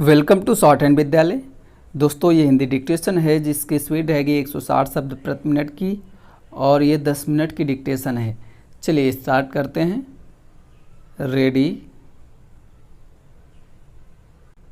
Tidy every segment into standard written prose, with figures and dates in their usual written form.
Welcome to short hand विद्यालय। दोस्तों, ये हिंदी डिक्टेशन है जिसकी स्पीड रहेगी 160 शब्द प्रति मिनट की और ये 10 मिनट की डिक्टेशन है। चलिए स्टार्ट करते हैं। Ready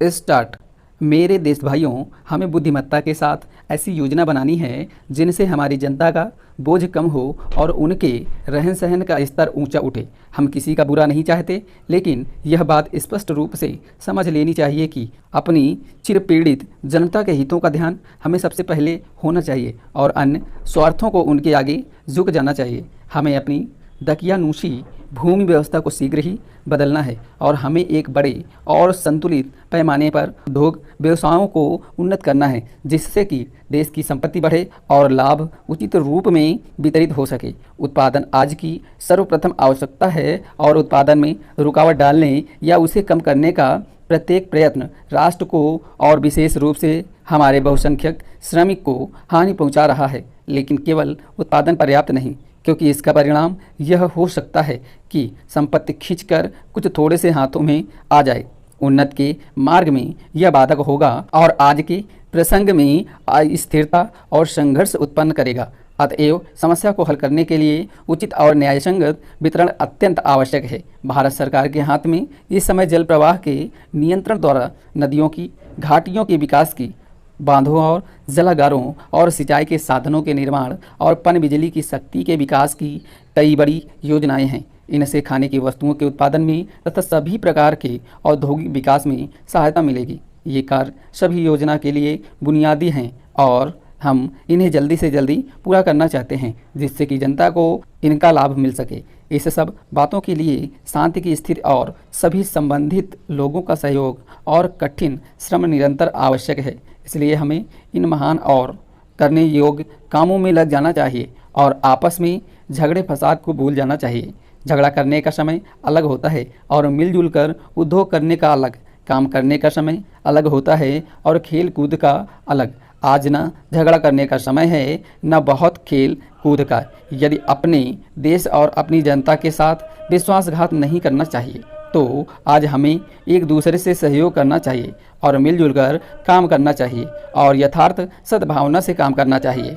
start. मेरे देश भाइयों, हमें बुद्धिमत्ता के साथ ऐसी योजना बनानी है जिनसे हमारी जनता का बोझ कम हो और उनके रहन सहन का स्तर ऊंचा उठे। हम किसी का बुरा नहीं चाहते, लेकिन यह बात स्पष्ट रूप से समझ लेनी चाहिए कि अपनी चिरपीड़ित जनता के हितों का ध्यान हमें सबसे पहले होना चाहिए और अन्य स्वार्थों को उनके आगे झुक जाना चाहिए। हमें अपनी दकियानूशी भूमि व्यवस्था को शीघ्र ही बदलना है और हमें एक बड़े और संतुलित पैमाने पर उद्योग व्यवसायों को उन्नत करना है, जिससे कि देश की संपत्ति बढ़े और लाभ उचित रूप में वितरित हो सके। उत्पादन आज की सर्वप्रथम आवश्यकता है और उत्पादन में रुकावट डालने या उसे कम करने का प्रत्येक प्रयत्न राष्ट्र को और विशेष रूप से हमारे बहुसंख्यक श्रमिक को हानि पहुंचा रहा है। लेकिन केवल उत्पादन पर्याप्त नहीं, क्योंकि इसका परिणाम यह हो सकता है कि संपत्ति खींचकर कुछ थोड़े से हाथों में आ जाए। उन्नति के मार्ग में यह बाधक होगा और आज के प्रसंग में अस्थिरता और संघर्ष उत्पन्न करेगा। अतएव समस्या को हल करने के लिए उचित और न्यायसंगत वितरण अत्यंत आवश्यक है। भारत सरकार के हाथ में इस समय जल प्रवाह के नियंत्रण द्वारा नदियों की घाटियों के विकास की, बांधों और जलागारों और सिंचाई के साधनों के निर्माण और पनबिजली की शक्ति के विकास की कई बड़ी योजनाएं हैं। इनसे खाने की वस्तुओं के उत्पादन में तथा सभी प्रकार के औद्योगिक विकास में सहायता मिलेगी। ये कार्य सभी योजना के लिए बुनियादी हैं और हम इन्हें जल्दी से जल्दी पूरा करना चाहते हैं, जिससे कि जनता को इनका लाभ मिल सके। इस सब बातों के लिए शांति की स्थिति और सभी संबंधित लोगों का सहयोग और कठिन श्रम निरंतर आवश्यक है। इसलिए हमें इन महान और करने योग्य कामों में लग जाना चाहिए और आपस में झगड़े फसाद को भूल जाना चाहिए। झगड़ा करने का समय अलग होता है और मिलजुल कर उद्योग करने का अलग, काम करने का समय अलग होता है और खेल कूद का अलग। आज न झगड़ा करने का समय है, न बहुत खेल कूद का। यदि अपने देश और अपनी जनता के साथ विश्वासघात नहीं करना चाहिए तो आज हमें एक दूसरे से सहयोग करना चाहिए और मिलजुल कर काम करना चाहिए और यथार्थ सद्भावना से काम करना चाहिए।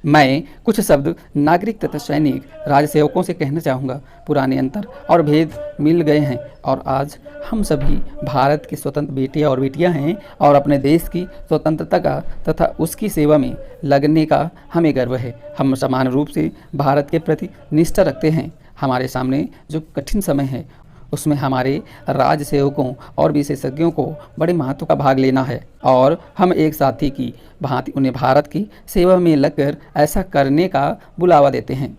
मैं कुछ शब्द नागरिक तथा सैनिक राजसेवकों से कहना चाहूँगा। पुराने अंतर और भेद मिल गए हैं और आज हम सभी भारत के स्वतंत्र बेटे और बेटियां हैं और अपने देश की स्वतंत्रता का तथा उसकी सेवा में लगने का हमें गर्व है। हम समान रूप से भारत के प्रति निष्ठा रखते हैं। हमारे सामने जो कठिन समय है उसमें हमारे राजसेवकों और विशेषज्ञों को बड़े महत्व का भाग लेना है और हम एक साथी की भांति उन्हें भारत की सेवा में लगकर ऐसा करने का बुलावा देते हैं।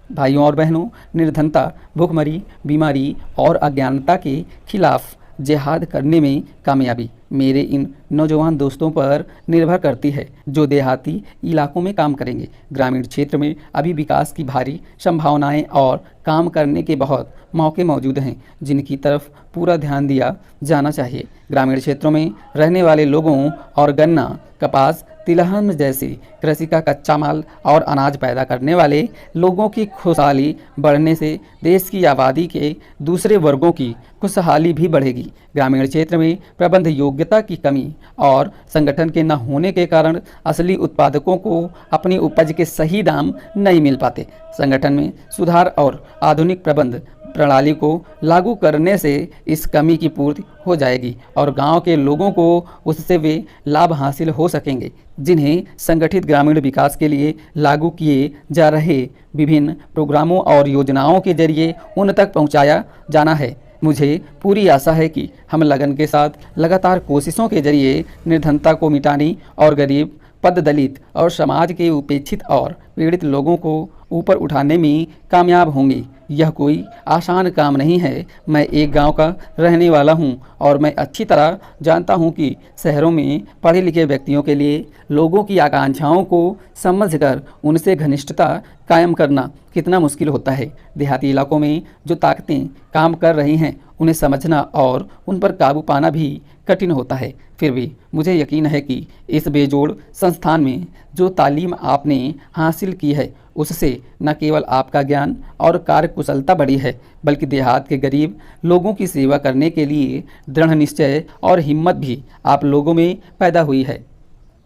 भाइयों और बहनों, निर्धनता, भूखमरी, बीमारी और अज्ञानता के खिलाफ जिहाद करने में कामयाबी मेरे इन नौजवान दोस्तों पर निर्भर करती है, जो देहाती इलाकों में काम करेंगे। ग्रामीण क्षेत्र में अभी विकास की भारी संभावनाएं और काम करने के बहुत मौके मौजूद हैं, जिनकी तरफ पूरा ध्यान दिया जाना चाहिए। ग्रामीण क्षेत्रों में रहने वाले लोगों और गन्ना, कपास, तिलहन जैसे कृषि का कच्चा माल और अनाज पैदा करने वाले लोगों की खुशहाली बढ़ने से देश की आबादी के दूसरे वर्गों की खुशहाली भी बढ़ेगी। ग्रामीण क्षेत्र में प्रबंध योग्यता की कमी और संगठन के न होने के कारण असली उत्पादकों को अपनी उपज के सही दाम नहीं मिल पाते। संगठन में सुधार और आधुनिक प्रबंध प्रणाली को लागू करने से इस कमी की पूर्ति हो जाएगी और गांव के लोगों को उससे वे लाभ हासिल हो सकेंगे, जिन्हें संगठित ग्रामीण विकास के लिए लागू किए जा रहे विभिन्न प्रोग्रामों और योजनाओं के जरिए उन तक पहुंचाया जाना है। मुझे पूरी आशा है कि हम लगन के साथ लगातार कोशिशों के जरिए निर्धनता को मिटाने और गरीब, पद दलित और समाज के उपेक्षित और पीड़ित लोगों को ऊपर उठाने में कामयाब होंगे। यह कोई आसान काम नहीं है। मैं एक गांव का रहने वाला हूं और मैं अच्छी तरह जानता हूं कि शहरों में पढ़े लिखे व्यक्तियों के लिए लोगों की आकांक्षाओं को समझकर उनसे घनिष्ठता कायम करना कितना मुश्किल होता है। देहाती इलाकों में जो ताकतें काम कर रही हैं उन्हें समझना और उन पर काबू पाना भी कठिन होता है। फिर भी मुझे यकीन है कि इस बेजोड़ संस्थान में जो तालीम आपने हासिल की है उससे न केवल आपका ज्ञान और कार्यकुशलता बढ़ी है, बल्कि देहात के गरीब लोगों की सेवा करने के लिए दृढ़ निश्चय और हिम्मत भी आप लोगों में पैदा हुई है।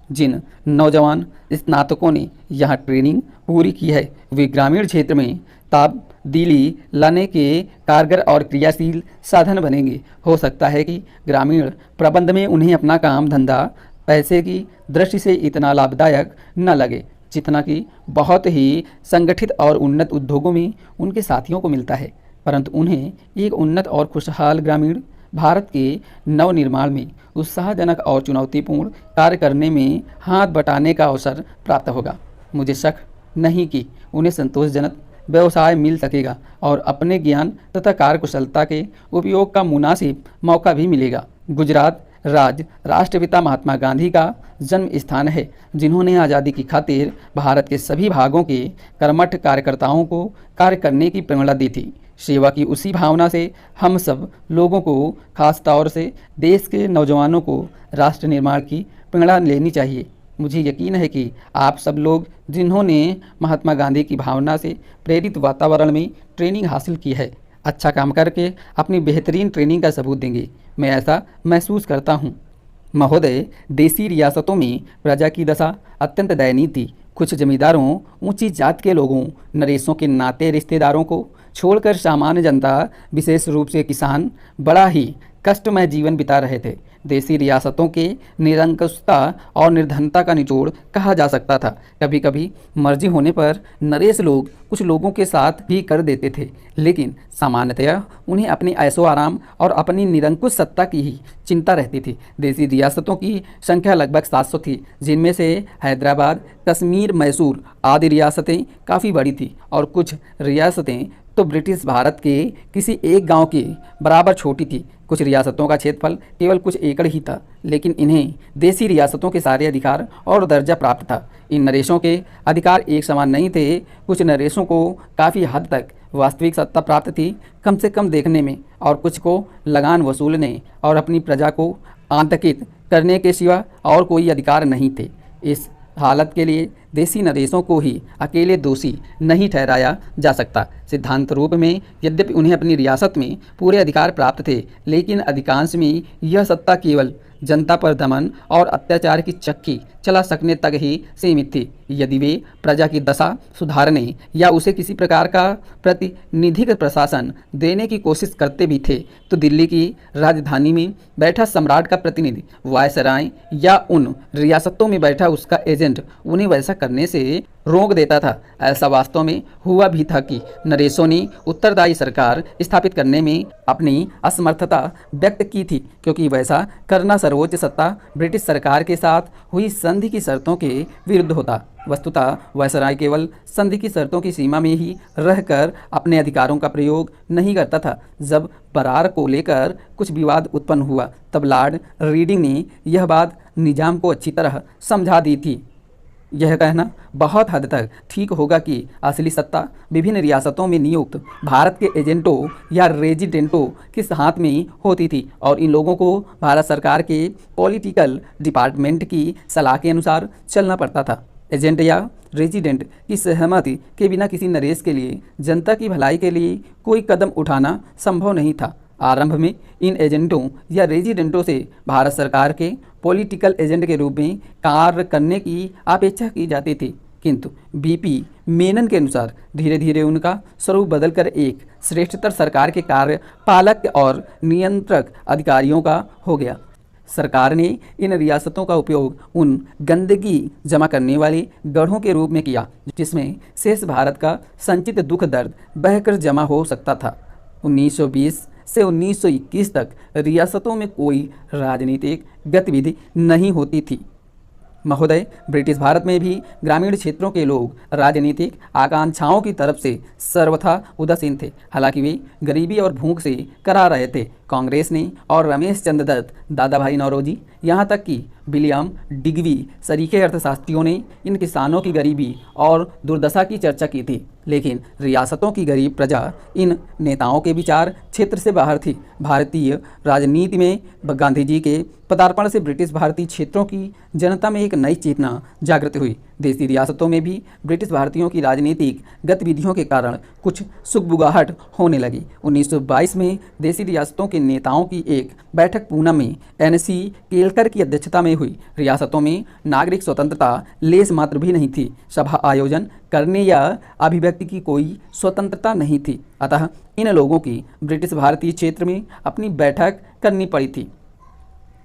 जिन नौजवान स्नातकों ने यहाँ ट्रेनिंग पूरी की है, वे ग्रामीण क्षेत्र में तब्दीली लाने के कारगर और क्रियाशील साधन बनेंगे। हो सकता है कि ग्रामीण प्रबंध में उन्हें अपना काम धंधा पैसे की दृष्टि से इतना लाभदायक न लगे जितना कि बहुत ही संगठित और उन्नत उद्योगों में उनके साथियों को मिलता है, परंतु उन्हें एक उन्नत और खुशहाल ग्रामीण भारत के नवनिर्माण में उत्साहजनक और चुनौतीपूर्ण कार्य करने में हाथ बटाने का अवसर प्राप्त होगा। मुझे शक नहीं कि उन्हें संतोषजनक व्यवसाय मिल सकेगा और अपने ज्ञान तथा कार्यकुशलता के उपयोग का मुनासिब मौका भी मिलेगा। गुजरात राज्य राष्ट्रपिता महात्मा गांधी का जन्म स्थान है, जिन्होंने आज़ादी की खातिर भारत के सभी भागों के कर्मठ कार्यकर्ताओं को कार्य करने की प्रेरणा दी थी। सेवा की उसी भावना से हम सब लोगों को, खास तौर से देश के नौजवानों को राष्ट्र निर्माण की प्रेरणा लेनी चाहिए। मुझे यकीन है कि आप सब लोग जिन्होंने महात्मा गांधी की भावना से प्रेरित वातावरण में ट्रेनिंग हासिल की है, अच्छा काम करके अपनी बेहतरीन ट्रेनिंग का सबूत देंगे। मैं ऐसा महसूस करता हूँ। महोदय, देसी रियासतों में प्रजा की दशा अत्यंत दयनीय थी। कुछ जमींदारों, ऊंची जात के लोगों, नरेशों के नाते रिश्तेदारों को छोड़कर सामान्य जनता, विशेष रूप से किसान, बड़ा ही कष्टमय जीवन बिता रहे थे। देसी रियासतों के निरंकुशता और निर्धनता का निचोड़ कहा जा सकता था। कभी कभी मर्जी होने पर नरेश लोग कुछ लोगों के साथ भी कर देते थे, लेकिन सामान्यतया उन्हें अपनी ऐशो आराम और अपनी निरंकुश सत्ता की ही चिंता रहती थी। देसी रियासतों की संख्या लगभग 700 थी, जिनमें से हैदराबाद, कश्मीर, मैसूर आदि रियासतें काफ़ी बड़ी थी और कुछ रियासतें तो ब्रिटिश भारत के किसी एक गांव के बराबर छोटी थी। कुछ रियासतों का क्षेत्रफल केवल कुछ एकड़ ही था, लेकिन इन्हें देसी रियासतों के सारे अधिकार और दर्जा प्राप्त था। इन नरेशों के अधिकार एक समान नहीं थे। कुछ नरेशों को काफ़ी हद तक वास्तविक सत्ता प्राप्त थी, कम से कम देखने में, और कुछ को लगान वसूलने और अपनी प्रजा को आतंकित करने के सिवा और कोई अधिकार नहीं थे। इस हालत के लिए देसी नरेशों को ही अकेले दोषी नहीं ठहराया जा सकता। सिद्धांत रूप में यद्यपि उन्हें अपनी रियासत में पूरे अधिकार प्राप्त थे, लेकिन अधिकांश में यह सत्ता केवल जनता पर दमन और अत्याचार की चक्की चला सकने तक ही सीमित थी। यदि वे प्रजा की दशा सुधारने या उसे किसी प्रकार का प्रतिनिधिक प्रशासन देने की कोशिश करते भी थे, तो दिल्ली की राजधानी में बैठा सम्राट का प्रतिनिधि, वायसराय या उन रियासतों में बैठा उसका एजेंट उन्हें वैसा करने से रोक देता था। ऐसा वास्तव में हुआ भी था कि नरेशों ने उत्तरदायी सरकार स्थापित करने में अपनी असमर्थता व्यक्त की थी, क्योंकि वैसा करना सर्वोच्च सत्ता ब्रिटिश सरकार के साथ हुई संधि की शर्तों के विरुद्ध होता। वस्तुतः वायसराय केवल संधि की शर्तों की सीमा में ही रहकर अपने अधिकारों का प्रयोग नहीं करता था। जब बरार को लेकर कुछ विवाद उत्पन्न हुआ, तब लॉर्ड रीडिंग ने यह बात निजाम को अच्छी तरह समझा दी थी। यह कहना बहुत हद तक ठीक होगा कि असली सत्ता विभिन्न रियासतों में नियुक्त भारत के एजेंटों या रेजिडेंटों के हाथ में होती थी, और इन लोगों को भारत सरकार के पॉलिटिकल डिपार्टमेंट की सलाह के अनुसार चलना पड़ता था। एजेंट या रेजिडेंट की सहमति के बिना किसी नरेश के लिए जनता की भलाई के लिए कोई कदम उठाना संभव नहीं था। आरंभ में इन एजेंटों या रेजिडेंटों से भारत सरकार के पॉलिटिकल एजेंट के रूप में कार्य करने की अपेक्षा की जाती थी, किंतु बीपी मेनन के अनुसार धीरे धीरे उनका स्वरूप बदलकर एक श्रेष्ठतर सरकार के कार्यपालक और नियंत्रक अधिकारियों का हो गया। सरकार ने इन रियासतों का उपयोग उन गंदगी जमा करने वाले गढ़ों के रूप में किया, जिसमें शेष भारत का संचित दुख दर्द बहकर जमा हो सकता था। 1920 से 1921 तक रियासतों में कोई राजनीतिक गतिविधि नहीं होती थी। महोदय, ब्रिटिश भारत में भी ग्रामीण क्षेत्रों के लोग राजनीतिक आकांक्षाओं की तरफ से सर्वथा उदासीन थे। हालांकि वे गरीबी और भूख से करा रहे थे। कांग्रेस ने और रमेश चंद्र दत्त, दादा भाई नौरोजी, यहाँ तक कि विलियम डिग्वी सरीखे अर्थशास्त्रियों ने इन किसानों की गरीबी और दुर्दशा की चर्चा की थी, लेकिन रियासतों की गरीब प्रजा इन नेताओं के विचार क्षेत्र से बाहर थी। भारतीय राजनीति में गांधी जी के पदार्पण से ब्रिटिश भारतीय क्षेत्रों की जनता में एक नई चेतना जागृत हुई। देसी रियासतों में भी ब्रिटिश भारतीयों की राजनीतिक गतिविधियों के कारण कुछ सुगबुगाहट होने लगी। 1922 में देसी रियासतों के नेताओं की एक बैठक पूना में NC केलकर की अध्यक्षता में हुई। रियासतों में नागरिक स्वतंत्रता लेस मात्र भी नहीं थी। सभा आयोजन करने या अभिव्यक्ति की कोई स्वतंत्रता नहीं थी। अतः इन लोगों की ब्रिटिश भारतीय क्षेत्र में अपनी बैठक करनी पड़ी थी।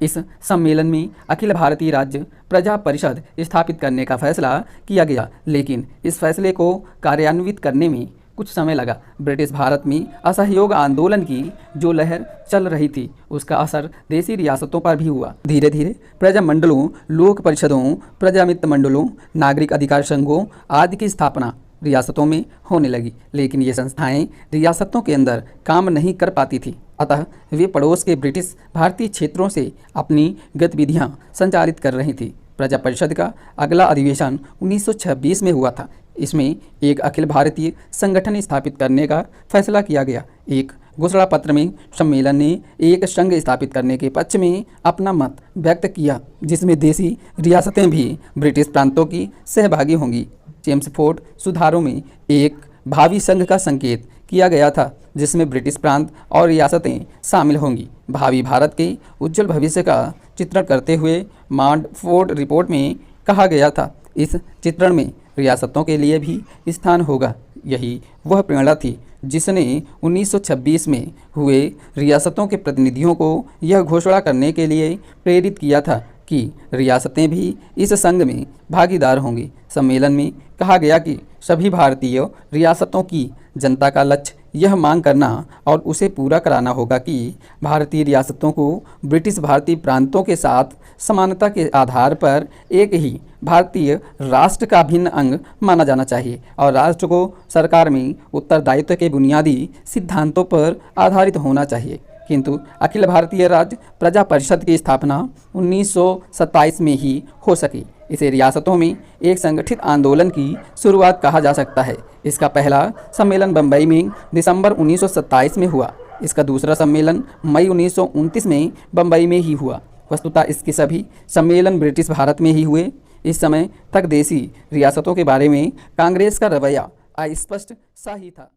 इस सम्मेलन में अखिल भारतीय राज्य प्रजा परिषद स्थापित करने का फैसला किया गया, लेकिन इस फैसले को कार्यान्वित करने में कुछ समय लगा। ब्रिटिश भारत में असहयोग आंदोलन की जो लहर चल रही थी उसका असर देसी रियासतों पर भी हुआ। धीरे धीरे प्रजा मंडलों, लोक परिषदों, प्रजामित्र मंडलों, नागरिक अधिकार संघों आदि की स्थापना रियासतों में होने लगी, लेकिन ये संस्थाएं रियासतों के अंदर काम नहीं कर पाती थी। अतः वे पड़ोस के ब्रिटिश भारतीय क्षेत्रों से अपनी गतिविधियां संचालित कर रही थी। प्रजा परिषद का अगला अधिवेशन 1926 में हुआ था। इसमें एक अखिल भारतीय संगठन स्थापित करने का फैसला किया गया। एक घोषणा पत्र में सम्मेलन ने एक संघ स्थापित करने के पक्ष में अपना मत व्यक्त किया, जिसमें देसी रियासतें भी ब्रिटिश प्रांतों की सहभागी होंगी। चेम्सफोर्ड सुधारों में एक भावी संघ का संकेत किया गया था, जिसमें ब्रिटिश प्रांत और रियासतें शामिल होंगी। भावी भारत के उज्जवल भविष्य का चित्रण करते हुए मांडफोर्ड रिपोर्ट में कहा गया था, इस चित्रण में रियासतों के लिए भी स्थान होगा। यही वह प्रेरणा थी जिसने 1926 में हुए रियासतों के प्रतिनिधियों को यह घोषणा करने के लिए प्रेरित किया था कि रियासतें भी इस संघ में भागीदार होंगी। सम्मेलन में कहा गया कि सभी भारतीय रियासतों की जनता का लक्ष्य यह मांग करना और उसे पूरा कराना होगा कि भारतीय रियासतों को ब्रिटिश भारतीय प्रांतों के साथ समानता के आधार पर एक ही भारतीय राष्ट्र का भिन्न अंग माना जाना चाहिए और राष्ट्र को सरकार में उत्तरदायित्व के बुनियादी सिद्धांतों पर आधारित होना चाहिए। किंतु अखिल भारतीय राज्य प्रजा परिषद की स्थापना 1927 में ही हो सकी। इसे रियासतों में एक संगठित आंदोलन की शुरुआत कहा जा सकता है। इसका पहला सम्मेलन बम्बई में दिसंबर 1927 में हुआ। इसका दूसरा सम्मेलन मई 1929 में बम्बई में ही हुआ। वस्तुतः इसके सभी सम्मेलन ब्रिटिश भारत में ही हुए। इस समय तक देसी रियासतों के बारे में कांग्रेस का रवैया अस्पष्ट सा ही था।